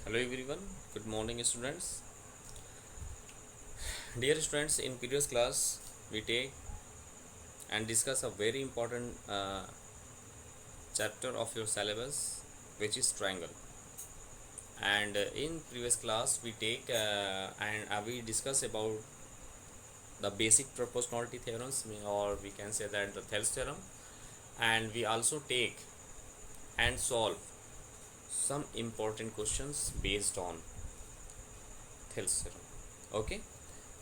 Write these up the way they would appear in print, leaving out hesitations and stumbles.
Hello everyone, good morning students. Dear students, in previous class we take and discuss a very important chapter of your syllabus, which is triangle. And in previous class we take and we discuss about the basic proportionality theorems, or we can say that the Thales theorem, and we also take and solve some important questions based on Thales theorem. Okay,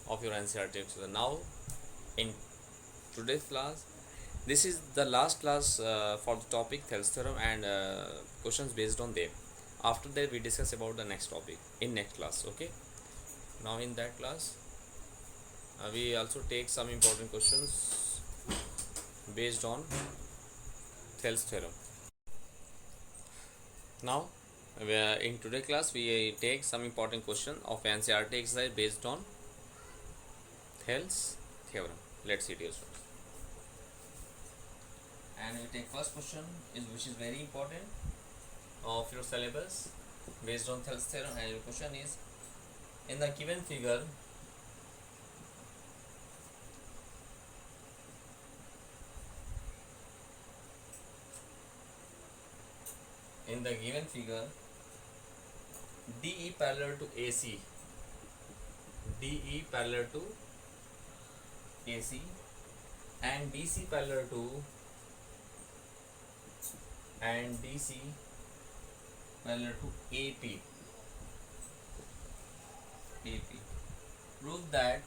of your NCERT. So now in today's class, this is the last class for the topic Thales theorem and questions based on them. After that we discuss about the next topic in next class. Okay, now in that class we also take some important questions based on Thales theorem. Now in today's class we take some important question of NCERT exercise based on Thales theorem. Let's see, dear students. And we take first question, is which is very important of your syllabus based on Thales theorem, and your question is, in the given figure in the given figure DE parallel to AC, DE parallel to AC and DC parallel to DC parallel to AP. Prove that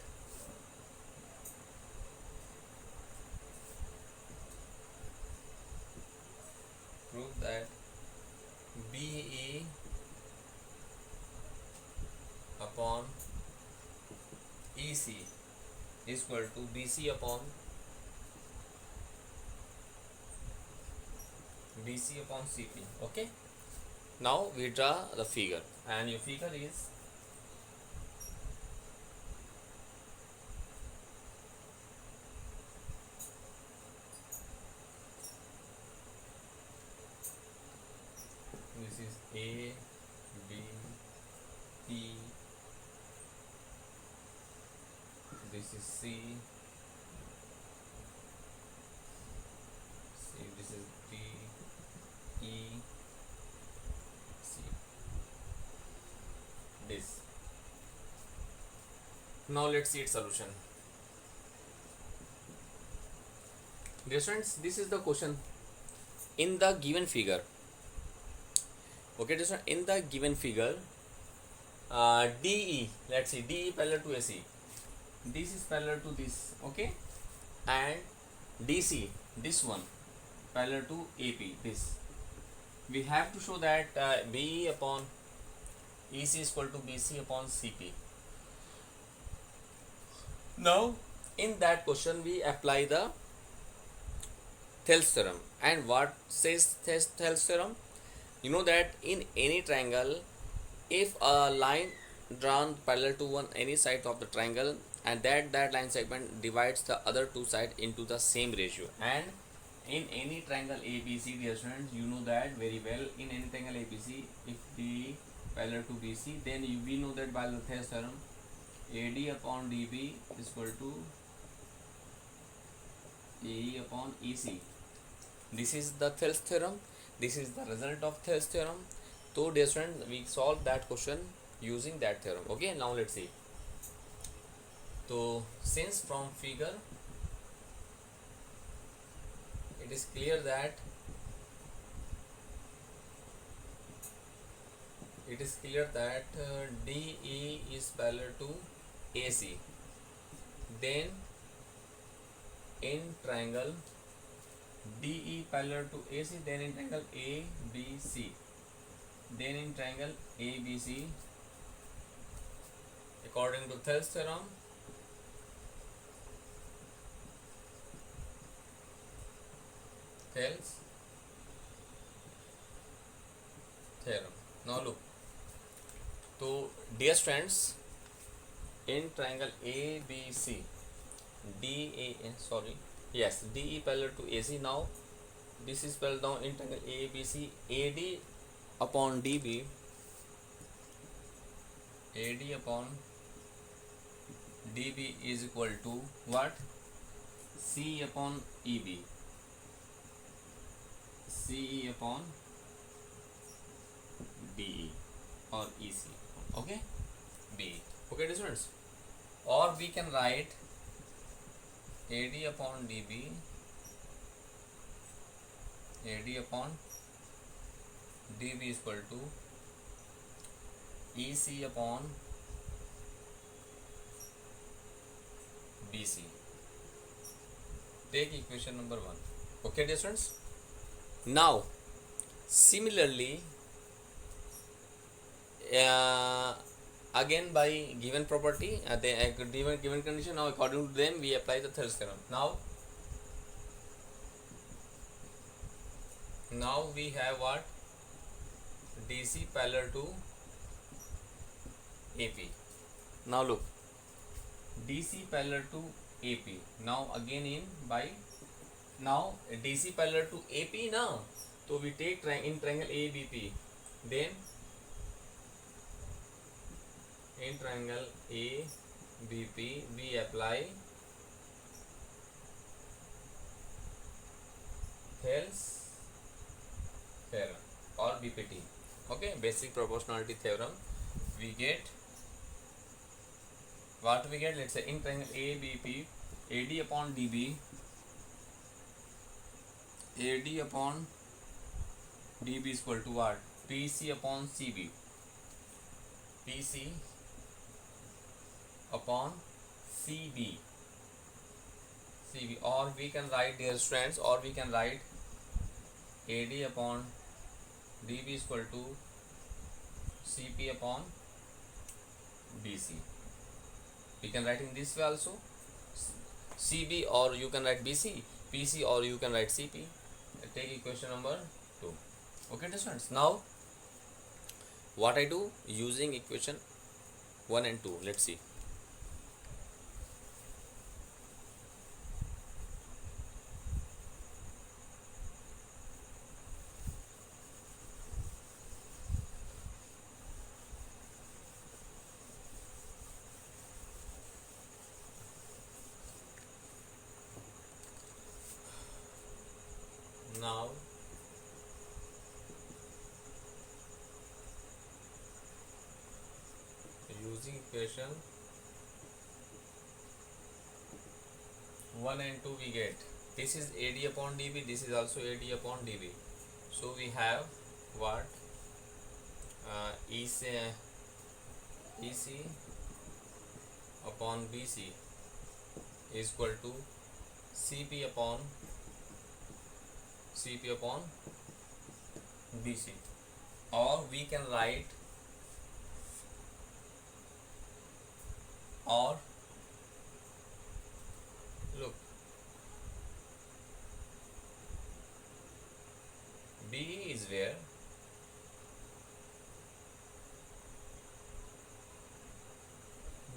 BE upon EC is equal to BC upon CP. Okay, now we draw the figure, and your figure is this is A, B, T, this is C, this is D, E, C. This. Now let's see its solution. Dear students, this is the question in the given figure. Okay, dear students, in the given figure, DE, let's see, DE parallel to AC. This is parallel to this, okay, and DC, this one, parallel to AP, this. We have to show that BE upon EC is equal to BC upon CP. Now, in that question, we apply the Thales theorem. And what says Thales theorem? You know that in any triangle, if a line drawn parallel to any side of the triangle, and that line segment divides the other two sides into the same ratio, and in any triangle ABC, dear students, you know that very well. In any triangle ABC, if the parallel to BC, then we know that by the Thales theorem, AD upon DB is equal to AE upon EC. This is the Thales theorem. This is the result of Thales theorem. So dear students, we solve that question using that theorem. Okay, now let's see. So since from figure it is clear that DE is parallel to AC, then in triangle DE parallel to AC, then in triangle ABC, then in triangle ABC, according to Thales theorem, Now look. So dear friends, in triangle ABC, DE parallel to AC. Now this is spelled down in triangle ABC, AD upon DB AD upon DB is equal to what? C upon EB. CE upon DE or EC. Okay? B. Okay, students. Or we can write AD upon DB, AD upon DB is equal to EC upon BC. Take equation number 1. Okay, dear students. Now, similarly, uh, again by given property, given condition, now according to them we apply the third theorem. Now we have what? DC parallel to AP. Now look, DC parallel to AP. Now again now DC parallel to AP now. So we take in triangle ABP. Then in triangle ABP we apply Thales theorem or BPT. Okay, basic proportionality theorem. We get what we get? Let's say in triangle ABP, AD upon DB, AD upon DB is equal to what? PC upon CB, PC upon CB, or we can write, dear students, or we can write AD upon DB is equal to CP upon BC. We can write in this way also, CB, or you can write BC, PC, or you can write CP. Take equation number 2. Okay, students. Now what I do using equation 1 and 2, let's see. Now using equation 1 and 2 we get, this is AD upon DB, this is also AD upon DB. So we have what? EC upon BC is equal to CP upon BC, or we can write, or look, BE is where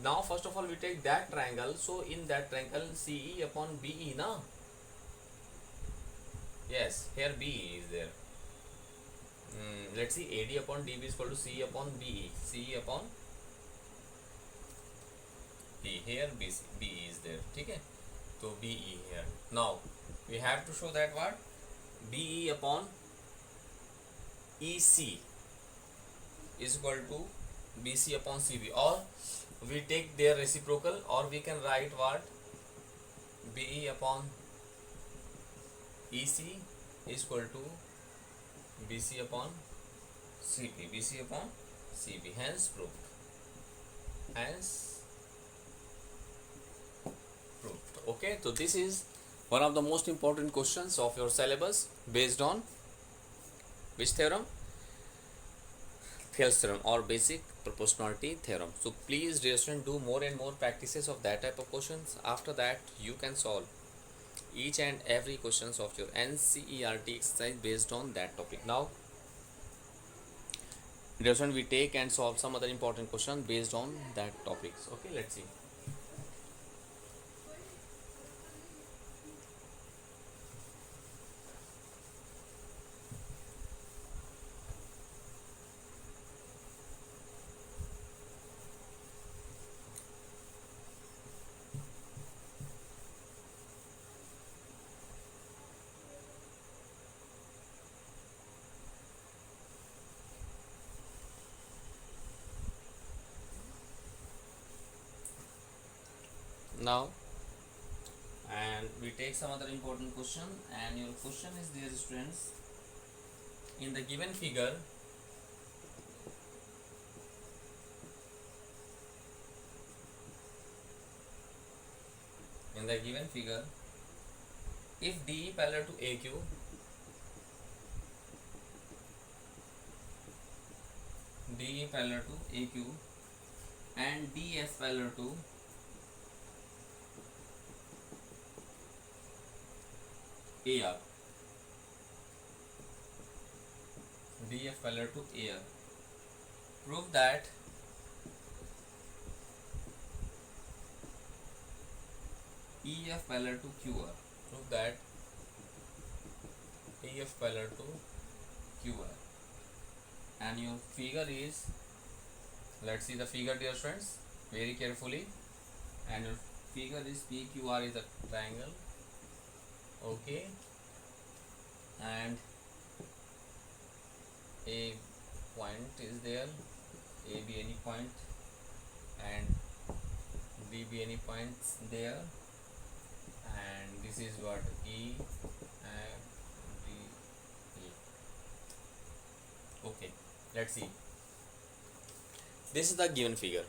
now first of all we take that triangle, so in that triangle CE upon BE na. Yes, here BE is there. Let's see, AD upon DB is equal to C upon BE, CE upon B. Here BE is there. Okay, so BE here. Now we have to show that what? BE upon EC is equal to BC upon CB, or we take their reciprocal, or we can write what? BE upon EC is equal to BC upon CP, BC upon CP. Hence proved. Okay, so this is one of the most important questions of your syllabus based on which theorem? Thales theorem or basic proportionality theorem. So please, dear student, do more and more practices of that type of questions. After that you can solve each and every questions of your NCERT exercise based on that topic. Now dear student, we take and solve some other important question based on that topics. Okay, let's see. Now, and we take some other important question, and your question is there, students. In the given figure, in the given figure, if DE parallel to AQ, DE parallel to AQ and DF parallel to AR, DF parallel to AR, prove that EF parallel to QR, prove that EF parallel to QR, and your figure is, let's see the figure, dear friends, very carefully, and your figure is PQR is a triangle, okay, and a point is there, A be any point and B be any points there, and this is what E and D, E. Okay, let's see. This is the given figure.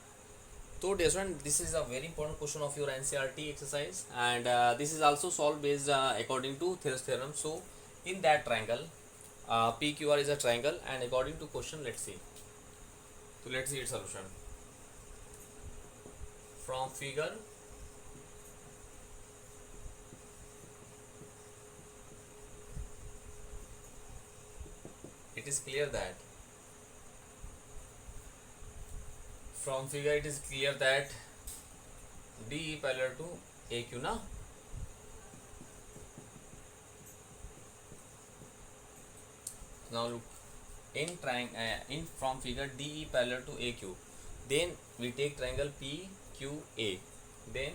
So dear student, this is a very important question of your NCERT exercise, and this is also solved based according to Thales theorem. So in that triangle, PQR is a triangle, and according to question, let's see. So let's see its solution. From figure, it is clear that it is clear that DE parallel to AQ na. Now look, in from figure DE parallel to AQ, then we take triangle PQA, then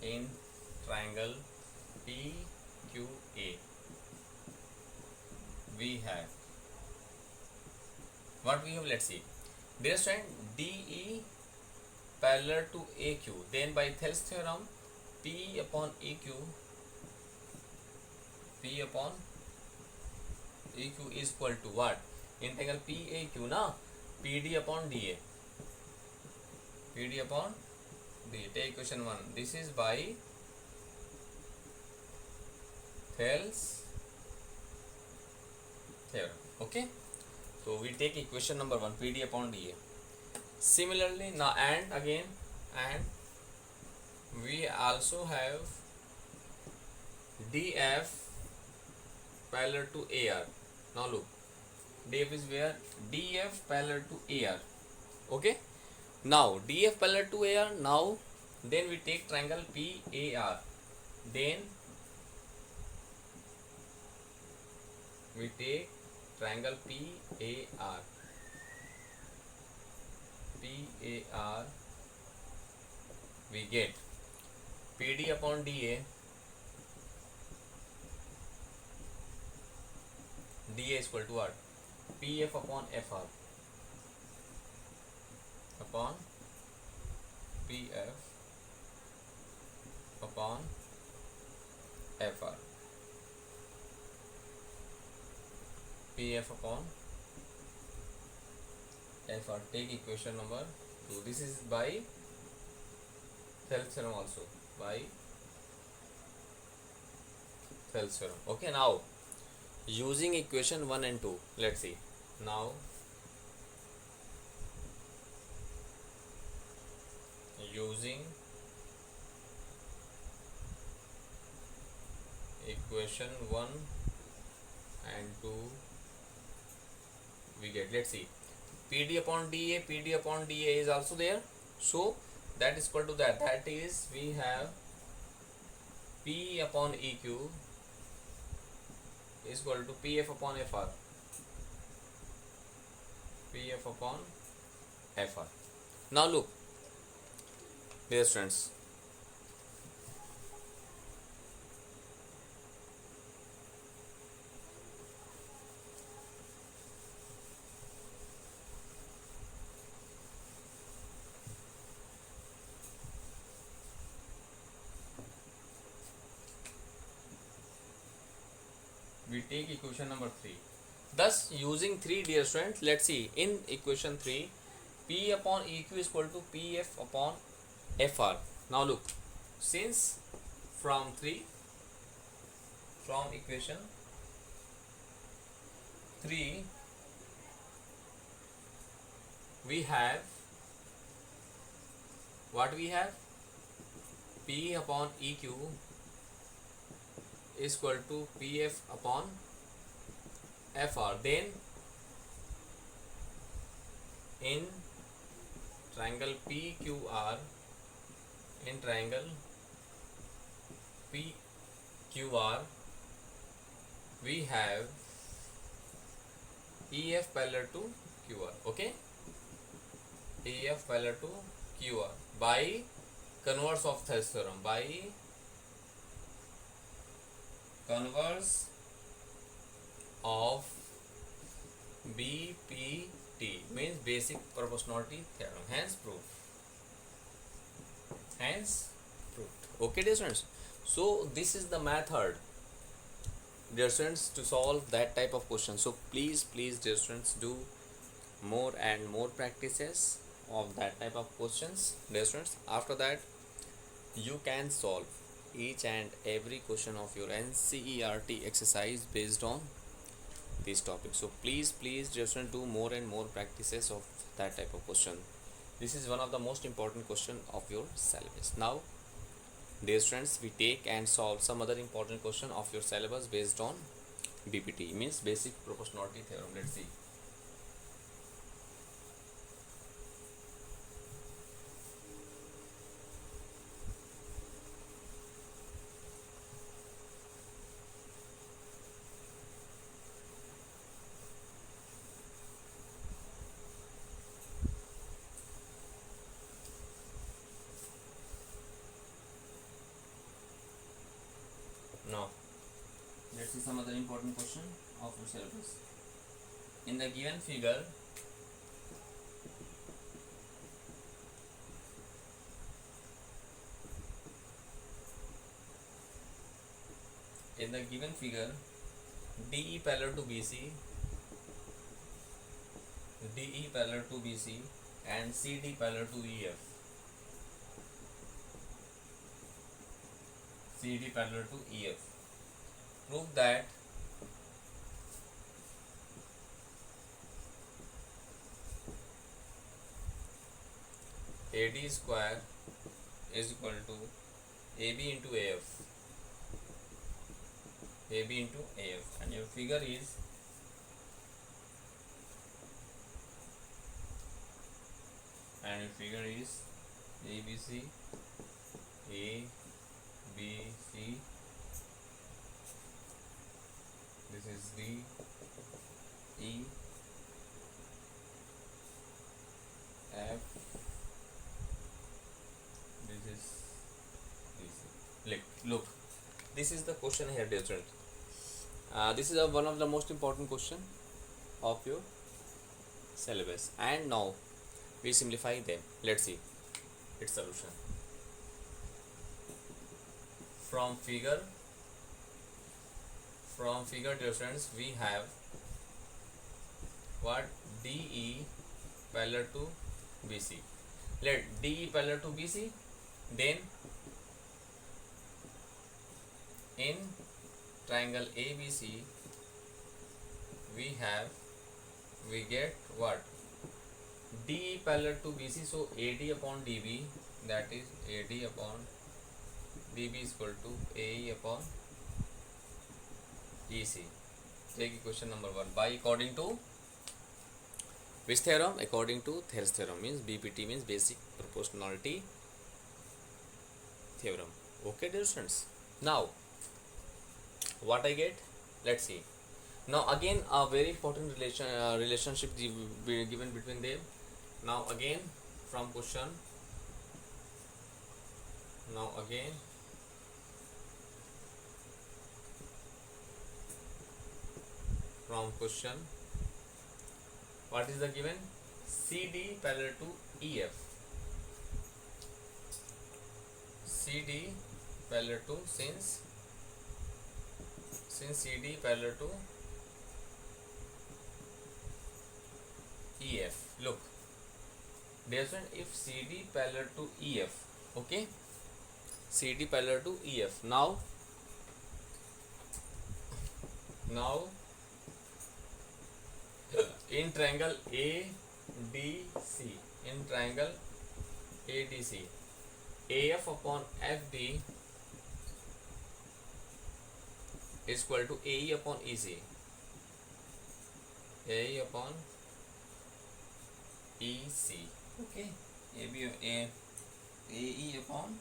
in triangle PQA we have what we have, let's see. Dear student, DE parallel to AQ, then by Thales theorem P upon EQ is equal to what? Integral PAQ na, PD upon DA, PD upon DA. Take question 1. This is by Thales theorem. Okay, so we take equation number 1, PD upon DA. Similarly now, and again, and we also have DF parallel to AR. Now look, DF is where? DF parallel to AR. Okay, now DF parallel to AR. Now then we take triangle PAR, then we take triangle PAR, we get PD upon DA, DA is equal to what? PF upon FR upon PF upon FR, PF upon FR. Take equation number 2. This is by Thales theorem, also by Thales theorem. Okay, now using equation 1 and 2, let's see. Now using equation 1 and 2 we get, let's see, PD upon DA is also there, so that is equal to that is we have P upon EQ is equal to PF upon FR, PF upon FR. Now look, dear students, we take equation number 3. Thus using 3, dear students, let's see in equation 3 P upon EQ is equal to PF upon FR. Now look, since from equation 3 we have what we have, P upon EQ is equal to PF upon FR. Then in triangle PQR, we have EF parallel to QR. Okay, EF parallel to QR by converse of Thales theorem, by converse of BPT, means basic proportionality theorem, hence proved. Okay, dear students, so this is the method, dear students, to solve that type of question. So please dear students, do more and more practices of that type of questions, dear students. After that you can solve each and every question of your NCERT exercise based on this topic. So please dear students, do more and more practices of that type of question. This is one of the most important question of your syllabus. Now dear students, we take and solve some other important question of your syllabus based on BPT, means basic proportionality theorem. Let's see. Now let's see some other important question of your syllabus. In the given figure, DE parallel to BC, and CD parallel to EF, prove that AD square is equal to AB into AF, and your figure is ABC, this is D, E, F, this is DC. Look, this is the question here, dear students. This is one of the most important question of your syllabus, and now we simplify them. Let's see its solution. From figure, dear students, we have what, DE parallel to BC. Let DE parallel to BC, then in triangle ABC we get what, DE parallel to BC, so AD upon DB, that is AD upon DB is equal to AE upon EC. Take equation number 1 by according to which theorem? According to Thales theorem, means BPT, means basic proportionality theorem. Okay, dear students, now what I get, let's see. Now again a very important relationship given between them. Now again from question, what is the given? CD parallel to EF, since since CD parallel to EF. Look, dear friend, if CD parallel to EF, okay, CD parallel to EF. Now in triangle ADC, in triangle ADC, AF upon FB is equal to AE upon EC. AE upon EC. Okay. AE upon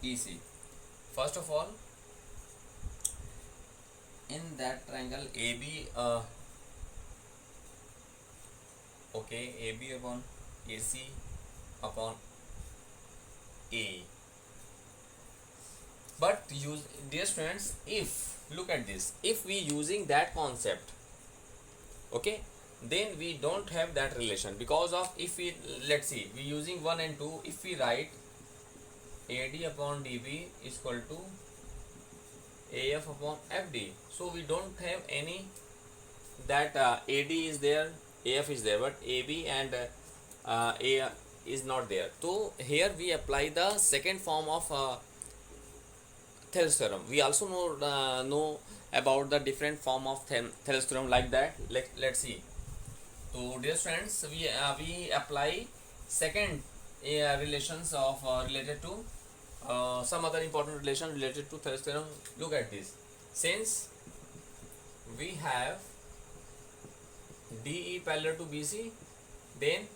EC. First of all, in that triangle AB, okay, AB upon AC upon A. But use, dear students, if look at this, if we using that concept, okay, then we don't have that relation, because of, if we, let's see, we using 1 and 2, if we write AD upon DB is equal to AF upon FD, so we don't have any that AD is there, AF is there, but AB and A is not there. So here we apply the second form of Thales theorem. We also know about the different form of Thales theorem, like that. Let's see. So dear friends, we apply second relations of related to some other important relation related to Thales theorem. Look at this. Since we have DE parallel to BC, then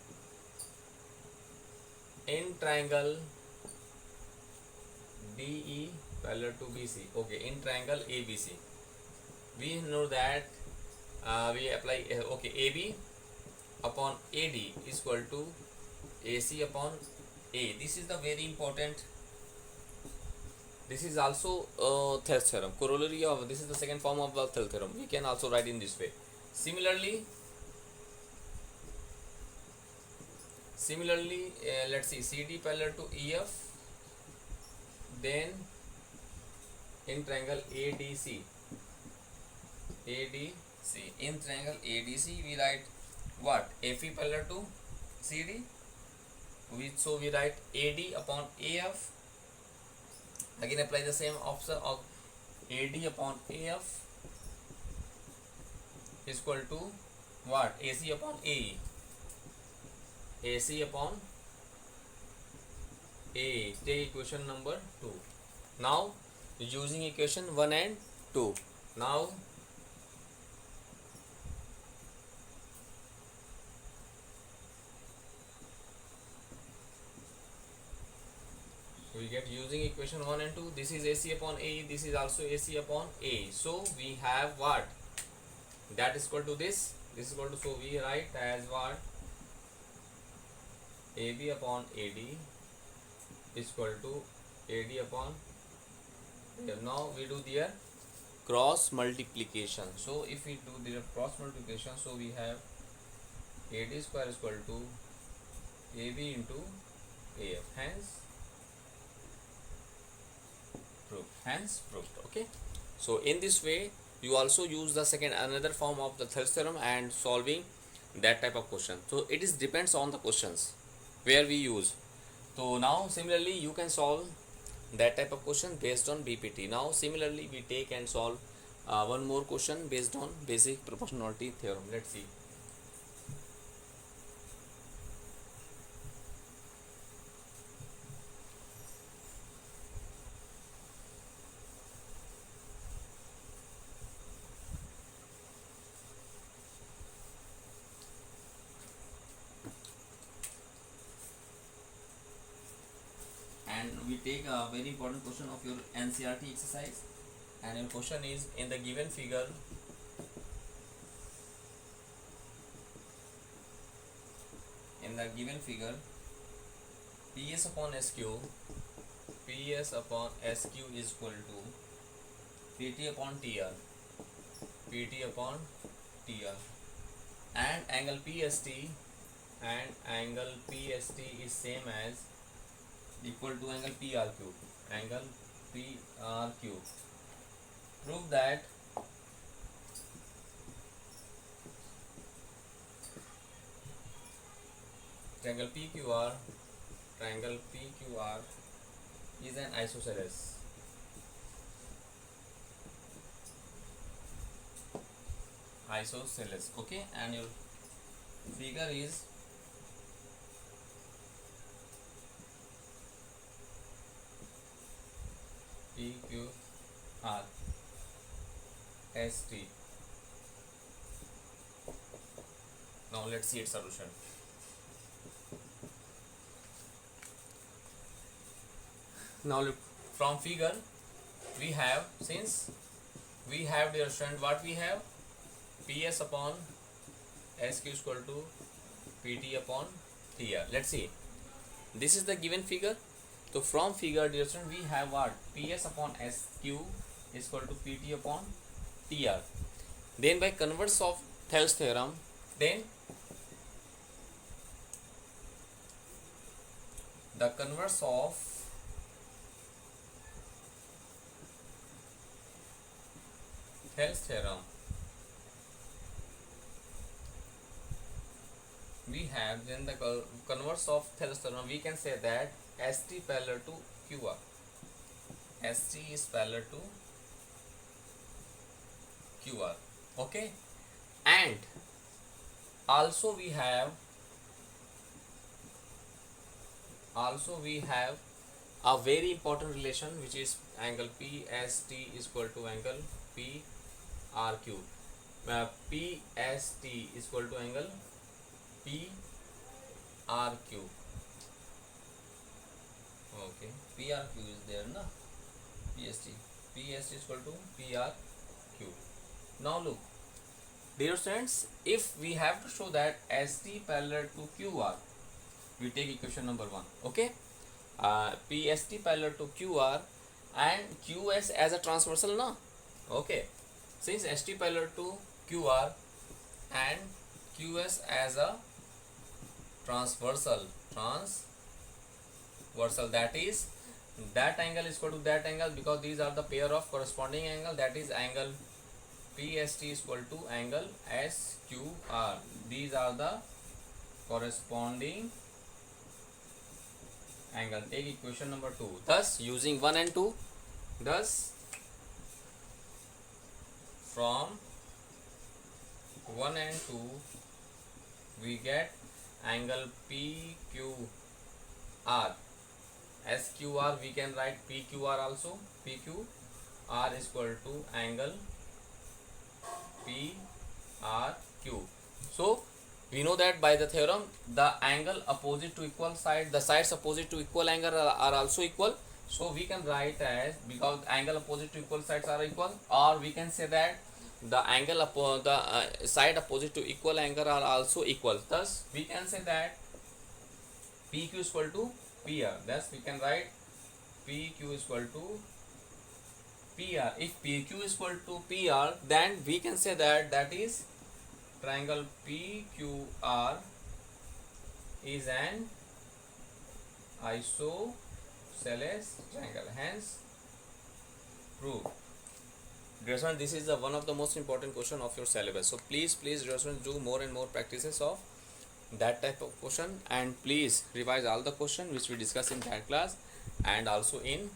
in triangle DE parallel to BC, okay, in triangle ABC, we know that we apply okay, AB upon AD is equal to AC upon A. This is the very important. This is also Thales theorem. Corollary of this is the second form of the Thales theorem. We can also write in this way. Similarly, let's see, CD parallel to EF, then in triangle ADC, in triangle ADC we write what? FE parallel to CD, so we write AD upon AF. Again apply the same option of AD upon AF is equal to what? AC upon AE. AC upon A. Take equation number 2. Now using equation 1 and 2. Now we get, using equation 1 and 2, this is AC upon A, this is also AC upon A. So we have what? That is equal to this is equal to, so we write as what? AB upon AD is equal to AD upon, now we do their cross multiplication. So if we do their cross multiplication, so we have AD square is equal to AB into AF, hence proved. Okay, so in this way you also use the second another form of the Thales theorem and solving that type of question. So it is depends on the questions where we use. So now similarly you can solve that type of question based on BPT. Now similarly we take and solve one more question based on basic proportionality theorem. Let's see. And we take a very important question of your NCERT exercise, and your question is, in the given figure, PS upon SQ is equal to PT upon TR and angle PST is same as equal to angle PRQ PRQ. Prove that triangle PQR is an isosceles. Isosceles. Okay, and your figure is PQR ST. Now let's see its solution. Now look, from figure we have, since we have, dear student, what we have, PS upon SQ is equal to PT upon TR. Let's see, this is the given figure. So from figure, dear student, we have what, PS upon SQ is equal to PT upon TR. Then by converse of Thales theorem, then the converse of Thales theorem, we have, then the converse of Thales theorem, we can say that ST parallel to QR. ST is parallel to QR. Okay, and also we have a very important relation, which is angle PST is equal to angle PRQ. PST is equal to angle PRQ. Okay, PRQ is there, na? PST is equal to PRQ. Now look, dear students, if we have to show that ST parallel to QR, we take equation number 1. Okay, PST parallel to QR and QS as a transversal, na? Okay, since ST parallel to QR and QS as a transversal, that is, that angle is equal to that angle, because these are the pair of corresponding angle, that is angle PST is equal to angle SQR. These are the corresponding angle. Take equation number 2. Thus using 1 and 2, thus from 1 and 2 we get angle PQR. SQR we can write PQR also. PQR is equal to angle PRQ. So we know that by the theorem, the angle opposite to equal side, the sides opposite to equal angle are also equal. So we can write as, because angle opposite to equal sides are equal, or we can say that the angle upon the side opposite to equal angle are also equal. Thus we can say that PQ is equal to PR. Thus we can write PQ is equal to PR. If PQ is equal to PR, then we can say that that is triangle PQR is an isosceles triangle. Hence proved. Dear students, this is one of the most important question of your syllabus. So please, dear students, do more and more practices of that type of question, and please revise all the question which we discussed in that class and also in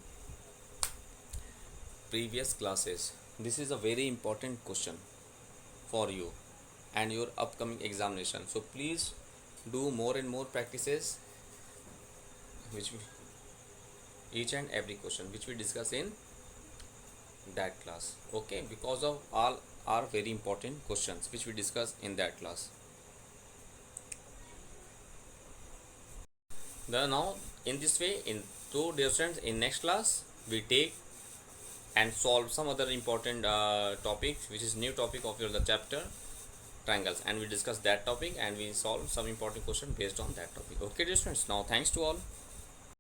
previous classes. This is a very important question for you and your upcoming examination. So please do more and more practices which each and every question which we discuss in that class. Okay, because of all are very important questions which we discuss in that class. Now in this way, in two, dear students, in next class we take and solve some other important topic, which is new topic of your the chapter triangles, and we discuss that topic and we solve some important question based on that topic. Okay, dear students, now thanks to all.